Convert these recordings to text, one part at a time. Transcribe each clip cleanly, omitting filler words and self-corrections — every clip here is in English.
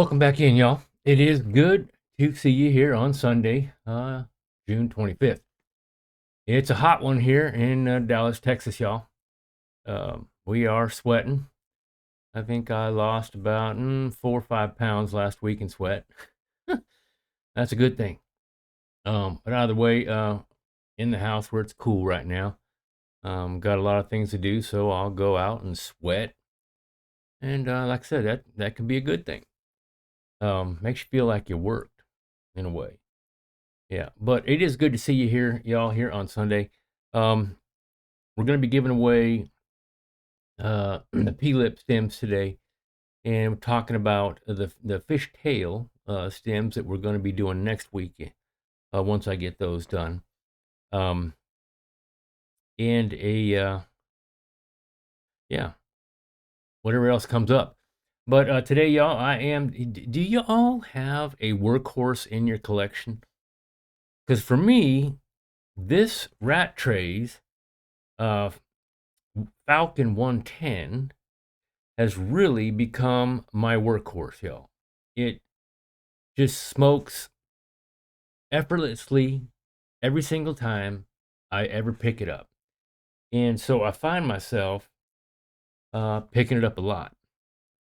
Welcome back in, y'all. It is good to see you here on Sunday, June 25th. It's a hot one here in Dallas, Texas, y'all. We are sweating. I think I lost about 4 or 5 pounds last week in sweat. That's a good thing. But either way, in the house where it's cool right now, got a lot of things to do, so I'll go out and sweat. And like I said, that can be a good thing. Makes you feel like you worked in a way. Yeah, but it is good to see you here, y'all, here on Sunday. Um, we're going to be giving away the P-lip stems today, and we're talking about the fishtail stems that we're going to be doing next week. Once I get those done, um, and yeah, whatever else comes up. But today, y'all, Do you all have a workhorse in your collection? Because for me, this Rat Trays uh, Falcon 110 has really become my workhorse, y'all. It just smokes effortlessly every single time I ever pick it up. And so I find myself picking it up a lot,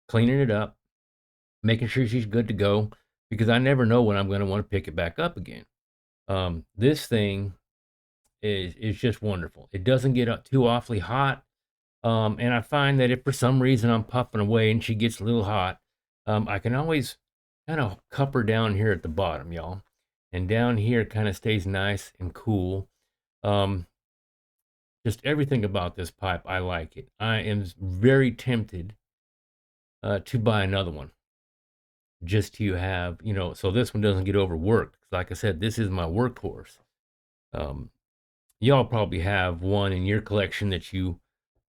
cleaning it up, making sure she's good to go, because I never know when I'm going to want to pick it back up again. This thing is just wonderful. It doesn't get too awfully hot. And I find that if for some reason I'm puffing away and she gets a little hot, I can always kind of cup her down here at the bottom, y'all. And down here kind of stays nice and cool. Um, just everything about this pipe, I like it. I am very tempted to buy another one just to have, so this one doesn't get overworked. Like I said, this is my workhorse. Um, y'all probably have one in your collection that you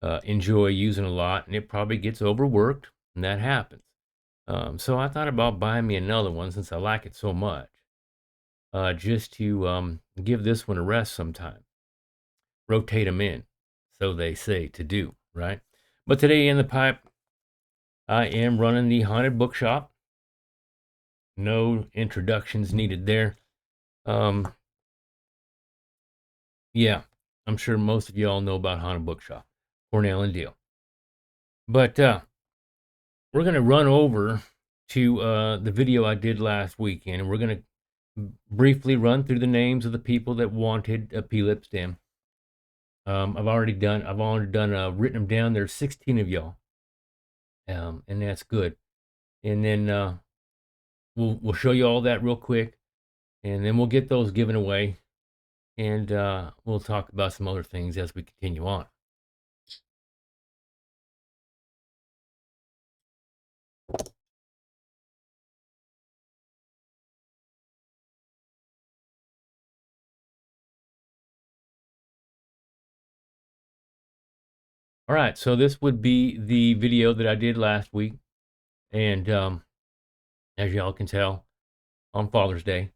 enjoy using a lot, and it probably gets overworked, and that happens. So I thought about buying me another one since I like it so much, just to give this one a rest sometime. Rotate them in, so they say to do, right? But today in the pipe, I am running the Haunted Bookshop. No introductions needed there. Yeah, I'm sure most of y'all know about Haunted Bookshop, Cornell and Deal. But we're going to run over to the video I did last weekend, and we're going to briefly run through the names of the people that wanted a P-lip stem. I've already written them down. There's 16 of y'all, and that's good. And then we'll show you all that real quick, and then we'll get those given away, and we'll talk about some other things as we continue on. All right, so this would be the video that I did last week, and as y'all can tell, on Father's Day.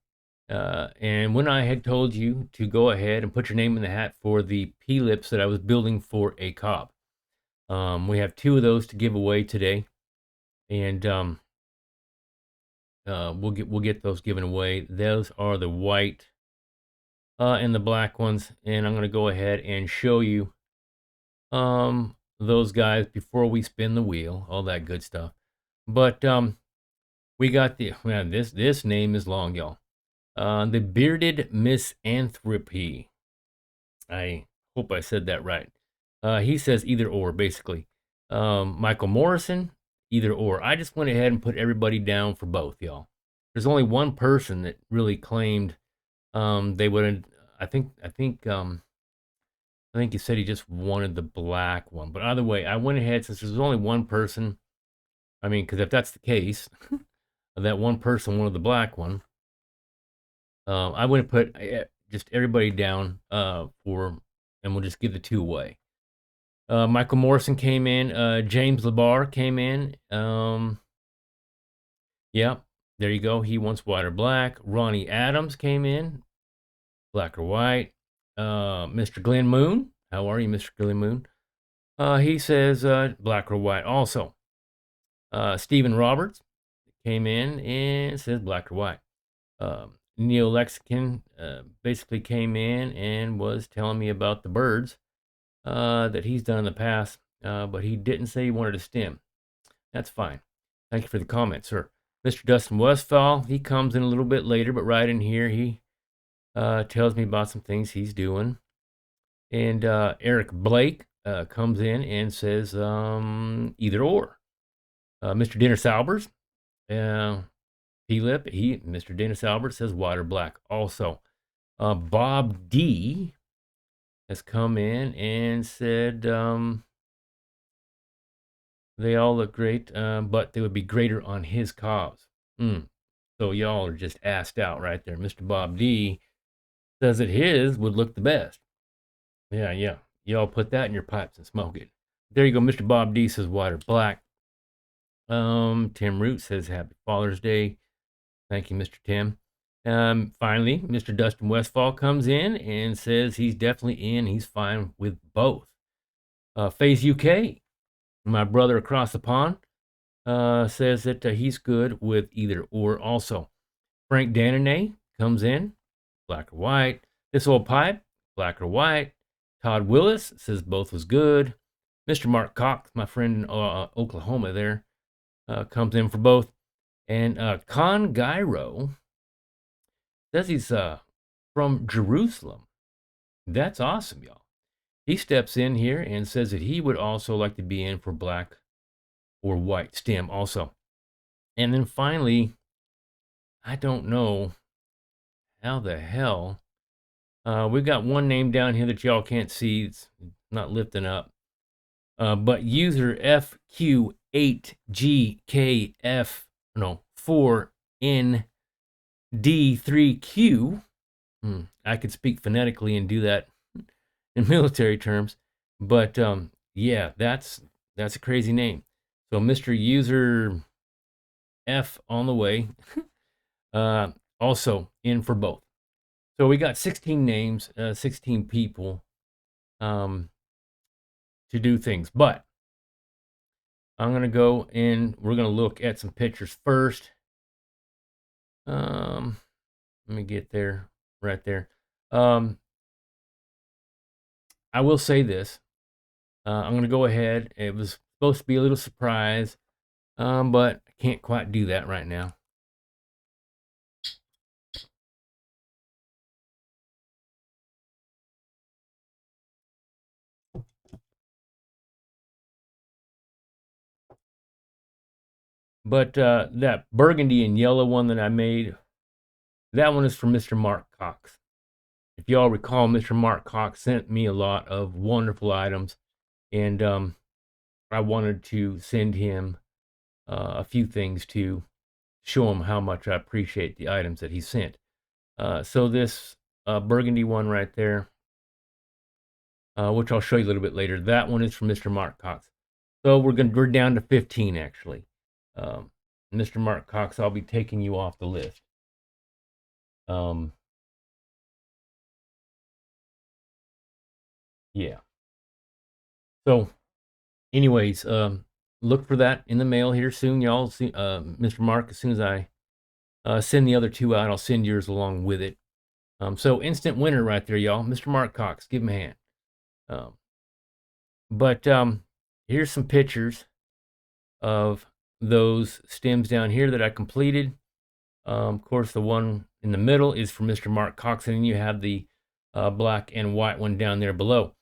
And when I had told you to go ahead and put your name in the hat for the P-lips that I was building for a cop, we have 2 of those to give away today, and we'll get those given away. Those are the white and the black ones, and I'm going to go ahead and show you those guys before we spin the wheel, all that good stuff. But we got this name is long, y'all. The Bearded Misanthropy. I hope I said that right. He says either or, basically. Michael Morrison, either or. I just went ahead and put everybody down for both, y'all. There's only one person that really claimed they would. I think he said he just wanted the black one. But either way, I went ahead, since there's only one person. I mean, because if that's the case, that one person wanted the black one. I wouldn't put just everybody down and we'll just give the 2 away. Michael Morrison came in. James LeBar came in. Yeah, there you go. He wants white or black. Ronnie Adams came in. Black or white. Mr. Glenn Moon. How are you, Mr. Glenn Moon? He says black or white also. Stephen Roberts came in and says black or white. Neo Lexicon basically came in and was telling me about the birds that he's done in the past, but he didn't say he wanted a stem. That's fine. Thank you for the comment, sir. Mr. Dustin Westfall, he comes in a little bit later, but right in here, he tells me about some things he's doing. And Eric Blake comes in and says either or. Mr. Dennis Albers, Mr. Dennis Albert says white or black. Also, Bob D has come in and said they all look great, but they would be greater on his cause. So y'all are just assed out right there. Mr. Bob D says that his would look the best. Yeah. Y'all put that in your pipes and smoke it. There you go. Mr. Bob D says white or black. Tim Root says happy Father's Day. Thank you, Mr. Tim. Finally, Mr. Dustin Westfall comes in and says he's definitely in. He's fine with both. FaZe UK, my brother across the pond, says that he's good with either or also. Frank Dananay comes in, black or white. This Old Pipe, black or white. Todd Willis says both was good. Mr. Mark Cox, my friend in Oklahoma there, comes in for both. And Con Gyro says he's from Jerusalem. That's awesome, y'all. He steps in here and says that he would also like to be in for black or white stem also. And then finally, I don't know how the hell. We've got one name down here that y'all can't see. It's not lifting up. But user FQ8GKF4ND3Q. I could speak phonetically and do that in military terms. But yeah, that's a crazy name. So Mr. User F on the way. Also in for both. So we got 16 names, 16 people to do things. But I'm going to go and we're going to look at some pictures first. Let me get there, right there. I will say this. I'm going to go ahead. It was supposed to be a little surprise, but I can't quite do that right now. But that burgundy and yellow one that I made, that one is from Mr. Mark Cox. If y'all recall, Mr. Mark Cox sent me a lot of wonderful items, and I wanted to send him a few things to show him how much I appreciate the items that he sent. So this burgundy one right there, which I'll show you a little bit later, that one is from Mr. Mark Cox. So we're down to 15 actually. Mr. Mark Cox, I'll be taking you off the list. Yeah. So, anyways, look for that in the mail here soon, y'all. See, Mr. Mark, as soon as I send the other two out, I'll send yours along with it. So instant winner right there, y'all. Mr. Mark Cox, give him a hand. But here's some pictures of those stems down here that I completed. Of course, the one in the middle is for Mr. Mark Cox, and you have the black and white one down there below.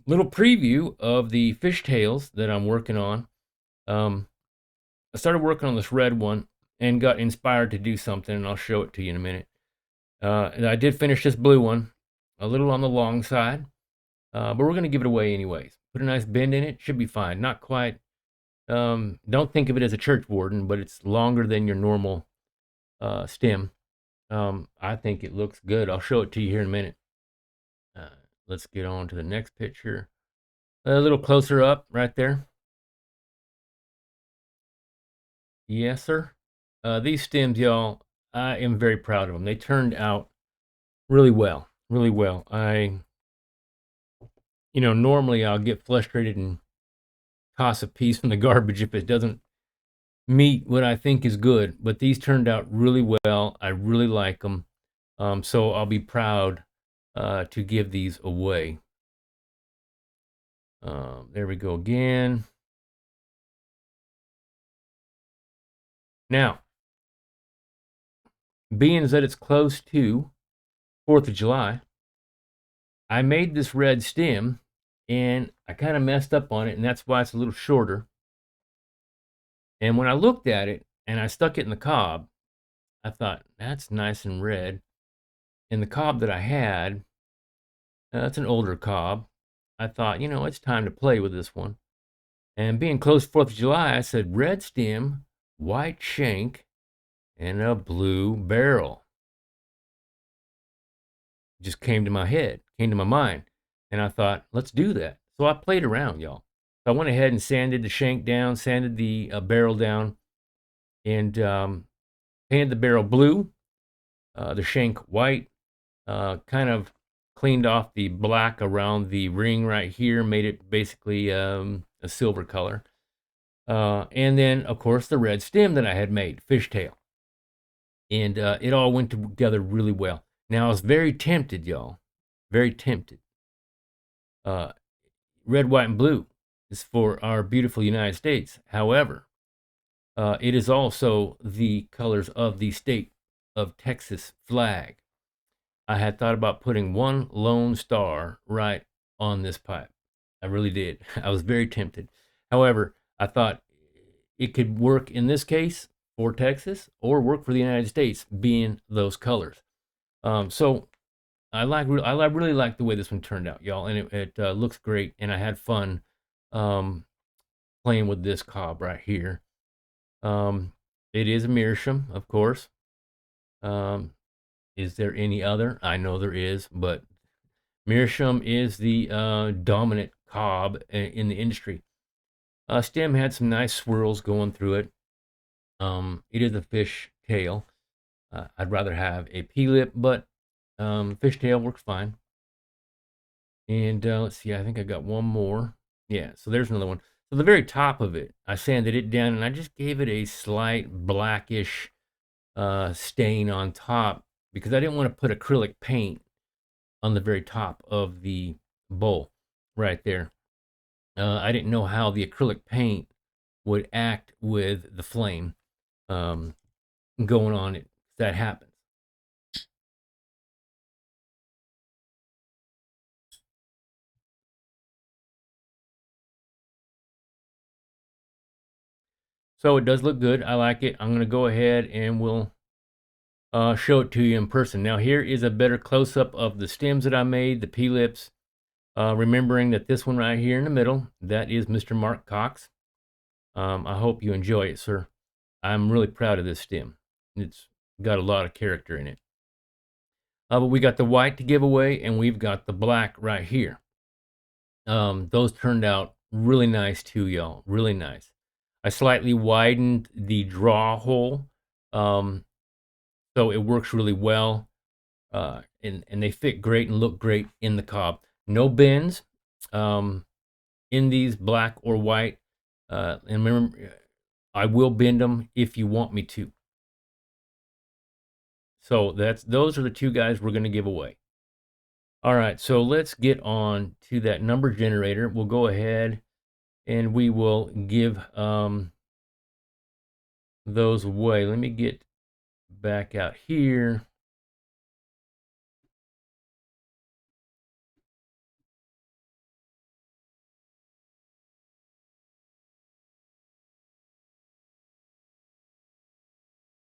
Little preview of the fishtails that I'm working on. I started working on this red one and got inspired to do something, and I'll show it to you in a minute. And I did finish this blue one, a little on the long side, but we're going to give it away anyways. Put a nice bend in it, should be fine. Not quite, don't think of it as a church warden, but it's longer than your normal stem. I think it looks good. I'll show it to you here in a minute. Let's get on to the next picture. A little closer up right there. Yes, sir. These stems, y'all, I am very proud of them. They turned out really well, really well. Normally I'll get frustrated and toss a piece in the garbage if it doesn't meet what I think is good, but these turned out really well. I really like them. So I'll be proud to give these away. There we go again. Now, being that it's close to 4th of July, I made this red stem and I kind of messed up on it, and that's why it's a little shorter. And when I looked at it and I stuck it in the cob, I thought, that's nice and red. And the cob that I had, that's an older cob. I thought, it's time to play with this one. And being close to 4th of July, I said, red stem, white shank, and a blue barrel. It just came to my head, came to my mind. And I thought, let's do that. So I played around, y'all. So I went ahead and sanded the shank down, sanded the barrel down, and painted the barrel blue, the shank white, kind of cleaned off the black around the ring right here, made it basically a silver color. And then, of course, the red stem that I had made, fishtail. And it all went together really well. Now, I was very tempted, y'all, very tempted. Red, white, and blue is for our beautiful United States. However, it is also the colors of the state of Texas flag. I had thought about putting one lone star right on this pipe. I really did. I was very tempted. However, I thought it could work in this case for Texas or work for the United States, being those colors. So I really like the way this one turned out, y'all, and it looks great. And I had fun playing with this cob right here. It is a meerschaum, of course. Is there any other? I know there is, but meerschaum is the dominant cob in the industry. Stem had some nice swirls going through it. It is a fish tail. I'd rather have a P-lip, but fish tail works fine. And let's see, I think I got one more. Yeah, so there's another one. So the very top of it, I sanded it down and I just gave it a slight blackish stain on top because I didn't want to put acrylic paint on the very top of the bowl right there. I didn't know how the acrylic paint would act with the flame going on it. That happens. So it does look good. I like it. I'm going to go ahead and we'll show it to you in person. Now here is a better close-up of the stems that I made, the P-lips. Remembering that this one right here in the middle, that is Mr. Mark Cox. I hope you enjoy it, sir. I'm really proud of this stem. It's got a lot of character in it. But we got the white to give away, and we've got the black right here. Those turned out really nice too, y'all. Really nice. I slightly widened the draw hole, so it works really well. And they fit great and look great in the cob. No bends in these, black or white. And remember, I will bend them if you want me to. So those are the two guys we're going to give away. All right, so let's get on to that number generator. We'll go ahead and we will give those away. Let me get back out here.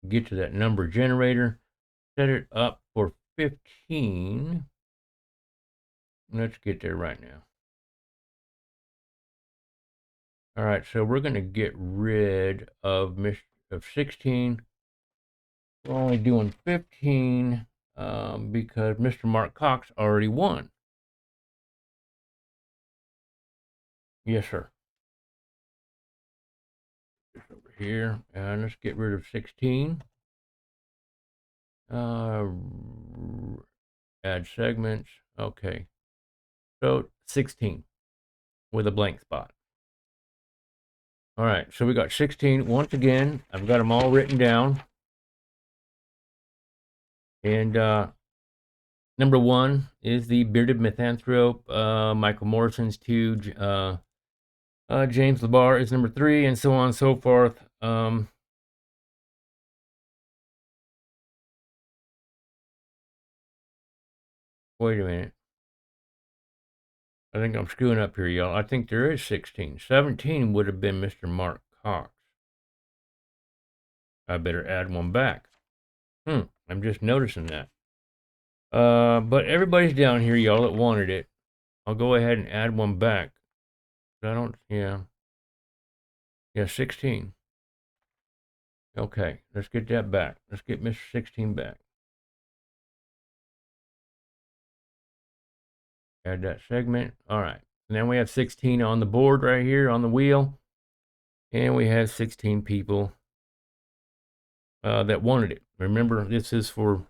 Get to that number generator. Set it up for 15. Let's get there right now. All right, so we're going to get rid of 16. We're only doing 15 because Mr. Mark Cox already won. Yes, sir. Just over here, and let's get rid of 16. Add segments. Okay. So 16 with a blank spot. All right, so we got 16. Once again, I've got them all written down. And number 1 is the Bearded Mythanthrope. Michael Morrison's 2. James LeBar is number 3, and so on and so forth. Wait a minute. I think I'm screwing up here, y'all. I think there is 16. 17 would have been Mr. Mark Cox. I better add one back. I'm just noticing that. But everybody's down here, y'all, that wanted it. I'll go ahead and add one back. Yeah, 16. Okay, let's get that back. Let's get Mr. 16 back. Add that segment. All right. And then we have 16 on the board right here on the wheel. And we have 16 people that wanted it. Remember, this is for...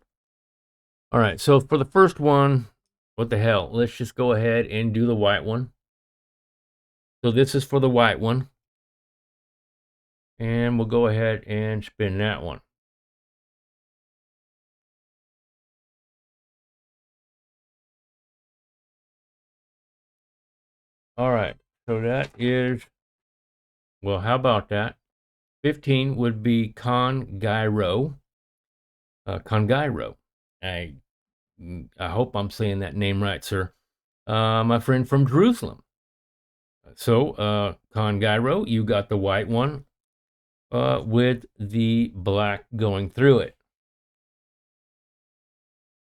All right, so for the first one, what the hell? Let's just go ahead and do the white one. So this is for the white one. And we'll go ahead and spin that one. All right, so that is... Well, how about that? 15 would be Congyro. Congyro. I hope I'm saying that name right, sir. My friend from Jerusalem. So, Congyro, you got the white one with the black going through it.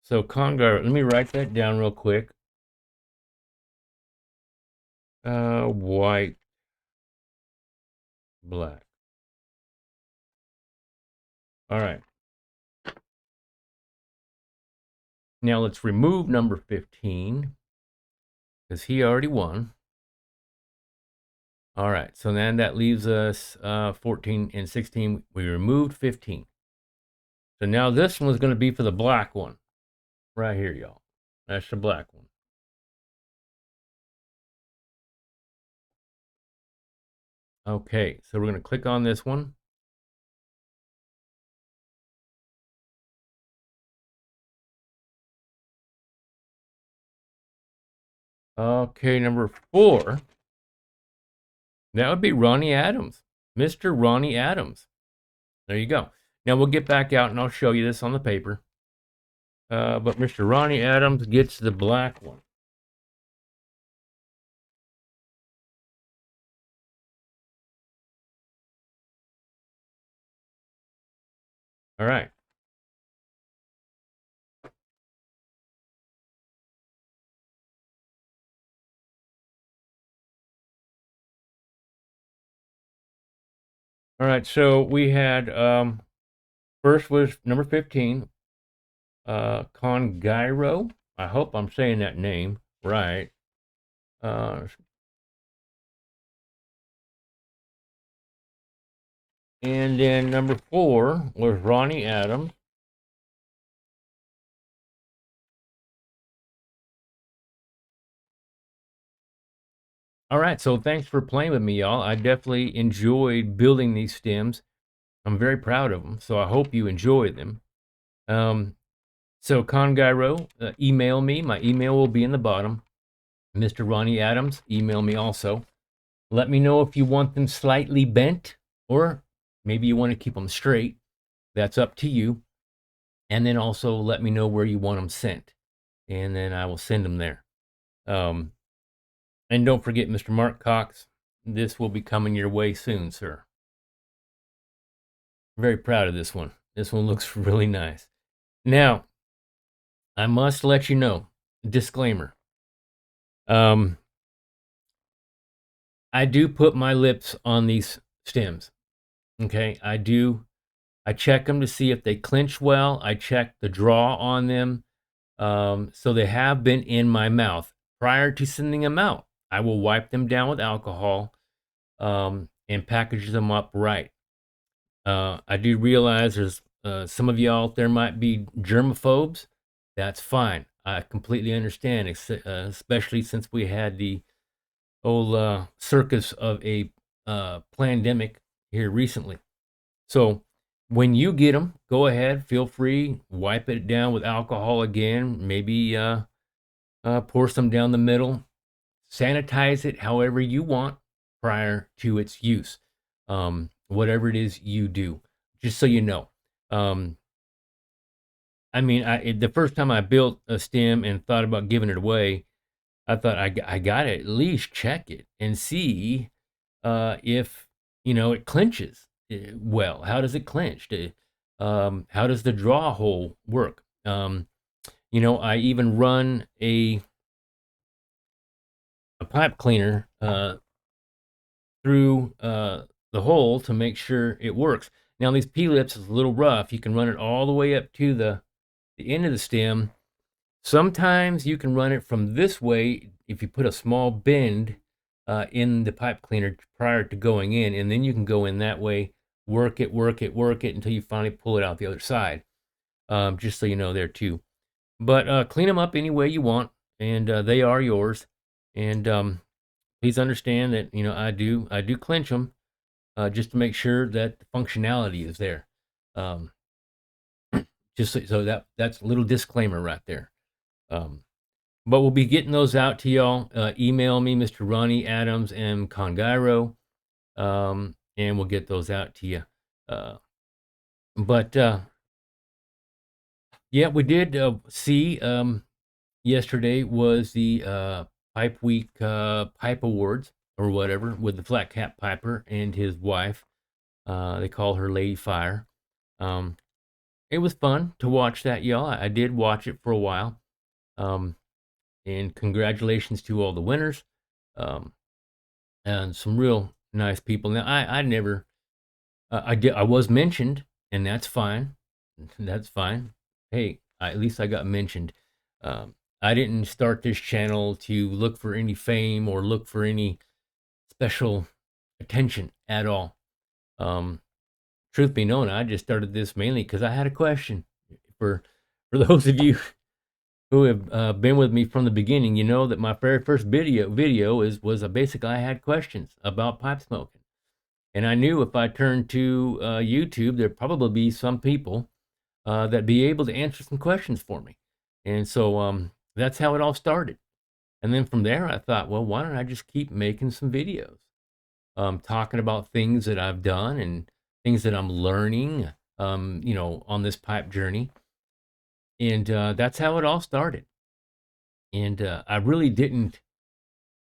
So, Congyro, let me write that down real quick. White, black. All right. Now let's remove number 15 because he already won. All right, so then that leaves us 14 and 16. We removed 15. So now this one is going to be for the black one. Right here, y'all. That's the black one. Okay, so we're going to click on this one. Okay, number 4. That would be Ronnie Adams. Mr. Ronnie Adams. There you go. Now we'll get back out and I'll show you this on the paper. But Mr. Ronnie Adams gets the black one. All right. All right, so we had, first was number 15, Congyro. I hope I'm saying that name right. And then number 4 was Ronnie Adams. All right, so thanks for playing with me, y'all. I definitely enjoyed building these stems. I'm very proud of them, so I hope you enjoy them. So Congyro, email me. My email will be in the bottom. Mr. Ronnie Adams, email me also. Let me know if you want them slightly bent or maybe you want to keep them straight. That's up to you. And then also let me know where you want them sent. And then I will send them there. And don't forget, Mr. Mark Cox, this will be coming your way soon, sir. Very proud of this one. This one looks really nice. Now, I must let you know, disclaimer. I do put my lips on these stems. Okay, I do. I check them to see if they clinch well. I check the draw on them. So they have been in my mouth. Prior to sending them out, I will wipe them down with alcohol and package them up right. I do realize there's some of y'all out there might be germaphobes. That's fine. I completely understand, especially since we had the old circus of a pandemic here recently. So when you get them, go ahead, feel free, wipe it down with alcohol again, maybe pour some down the middle, sanitize it however you want prior to its use. Whatever it is you do, just so you know. Um, I mean, the first time I built a stem and thought about giving it away, I thought I got to at least check it and see if it clinches well. How does it clinch? How does the draw hole work? I even run a pipe cleaner through the hole to make sure it works. Now these P-lips is a little rough. You can run it all the way up to the end of the stem. Sometimes you can run it from this way if you put a small bend in the pipe cleaner prior to going in, and then you can go in that way, work it until you finally pull it out the other side. Just so you know there too. But clean them up any way you want, and they are yours. And please understand that I do clench them just to make sure that the functionality is there. Um, just so that's a little disclaimer right there. But we'll be getting those out to y'all. Email me, Mr. Ronnie Adams M. Congyro, and we'll get those out to you. But yeah, we did see yesterday was the Pipe Week Pipe Awards or whatever with the Flat Cap Piper and his wife. They call her Lady Fire. It was fun to watch that, y'all. I did watch it for a while. And congratulations to all the winners. And some real nice people. Now, I never, I was mentioned, and that's fine. That's fine. Hey, at least I got mentioned. I didn't start this channel to look for any fame or look for any special attention at all. Truth be known, I just started this mainly because I had a question. For those of you who have been with me from the beginning, you know that my very first video was basically I had questions about pipe smoking, and I knew if I turned to YouTube, there'd probably be some people that'd be able to answer some questions for me, and so that's how it all started. And then from there, I thought, well, why don't I just keep making some videos, talking about things that I've done and things that I'm learning, on this pipe journey. And that's how it all started. And I really didn't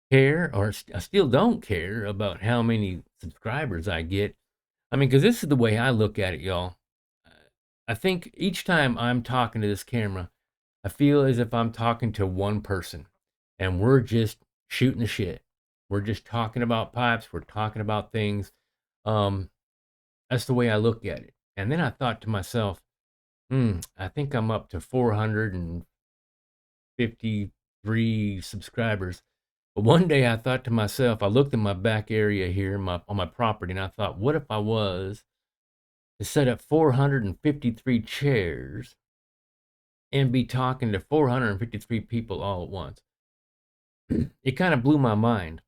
care, or I still don't care about how many subscribers I get. I mean, because this is the way I look at it, y'all. I think each time I'm talking to this camera, I feel as if I'm talking to one person and we're just shooting the shit. We're just talking about pipes. We're talking about things. That's the way I look at it. And then I thought to myself, I think I'm up to 453 subscribers. But one day I thought to myself, I looked in my back area here on my property, and I thought, what if I was to set up 453 chairs and be talking to 453 people all at once? It kind of blew my mind.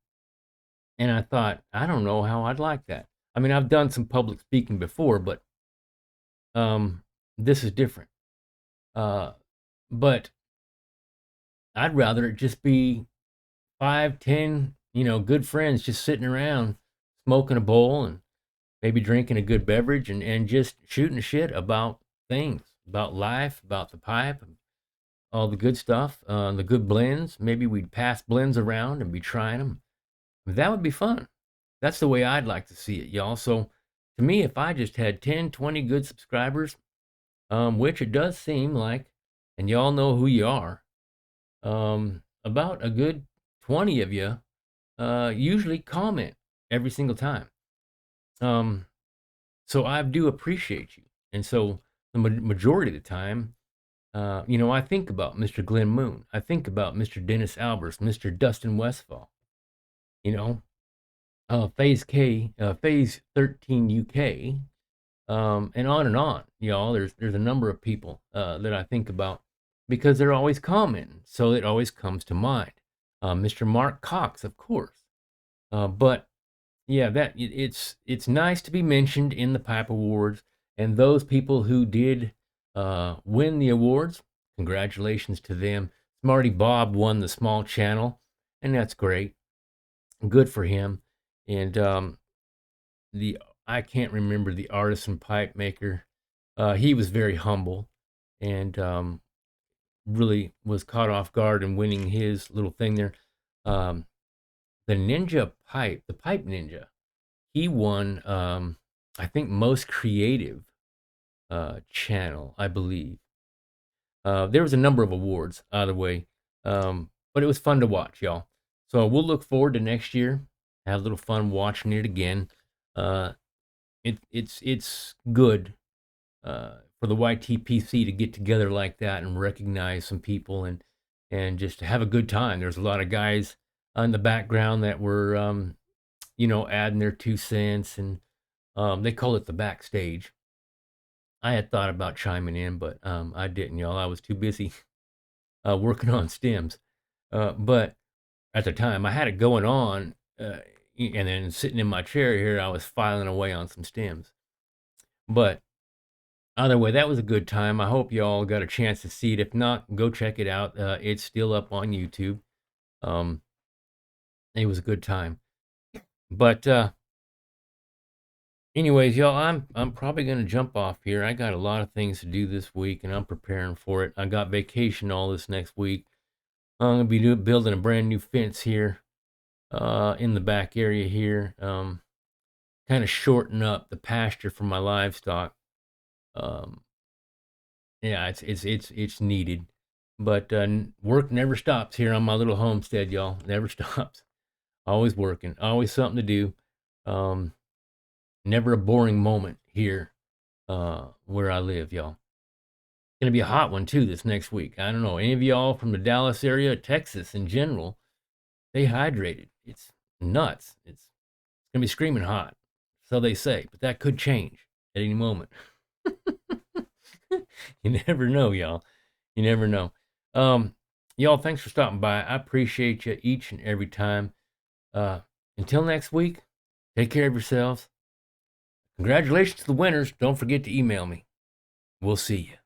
And I thought, I don't know how I'd like that. I mean, I've done some public speaking before, but this is different. But I'd rather it just be 5, 10, good friends just sitting around smoking a bowl and maybe drinking a good beverage and just shooting shit about things, about life, about the pipe, and all the good stuff, the good blends. Maybe we'd pass blends around and be trying them. That would be fun. That's the way I'd like to see it, y'all. So to me, if I just had 10, 20 good subscribers, which it does seem like, and y'all know who you are, about a good 20 of you usually comment every single time. So I do appreciate you. And so the majority of the time, I think about Mr. Glenn Moon. I think about Mr. Dennis Albers, Mr. Dustin Westfall, Phase 13 UK, and on, y'all. There's a number of people that I think about because they're always commenting, so it always comes to mind. Mr. Mark Cox, of course. But yeah, it's nice to be mentioned in the Pipe Awards, and those people who did win the awards, congratulations to them. Smarty Bob won the small channel, and that's great. Good for him. And the I can't remember the artisan pipe maker. He was very humble, and really was caught off guard in winning his little thing there. Um, the Ninja Pipe, the Pipe Ninja, he won, I think, most creative channel, I believe. There was a number of awards, either way, but it was fun to watch, y'all. So we'll look forward to next year. Have a little fun watching it again. Uh, it's good for the YTPC to get together like that and recognize some people and just to have a good time. There's a lot of guys in the background that were adding their 2 cents, and they call it the backstage. I had thought about chiming in, but I didn't, y'all. I was too busy working on stems. But at the time, I had it going on, and then sitting in my chair here, I was filing away on some stems. But either way, that was a good time. I hope y'all got a chance to see it. If not, go check it out. It's still up on YouTube. Um, it was a good time. But anyways, y'all, I'm probably gonna jump off here. I got a lot of things to do this week, and I'm preparing for it. I got vacation all this next week. I'm gonna be building a brand new fence here in the back area here. Kind of shorten up the pasture for my livestock. Um, yeah, it's needed, but work never stops here on my little homestead, y'all. Never stops. Always working. Always something to do. Um, Never a boring moment here where I live, y'all. Gonna be a hot one too this next week. I don't know. Any of y'all from the Dallas area, Texas in general, stay hydrated. It's nuts. It's gonna be screaming hot. So they say, but that could change at any moment. You never know, y'all. You never know. Y'all, thanks for stopping by. I appreciate you each and every time. Until next week, take care of yourselves. Congratulations to the winners. Don't forget to email me. We'll see you.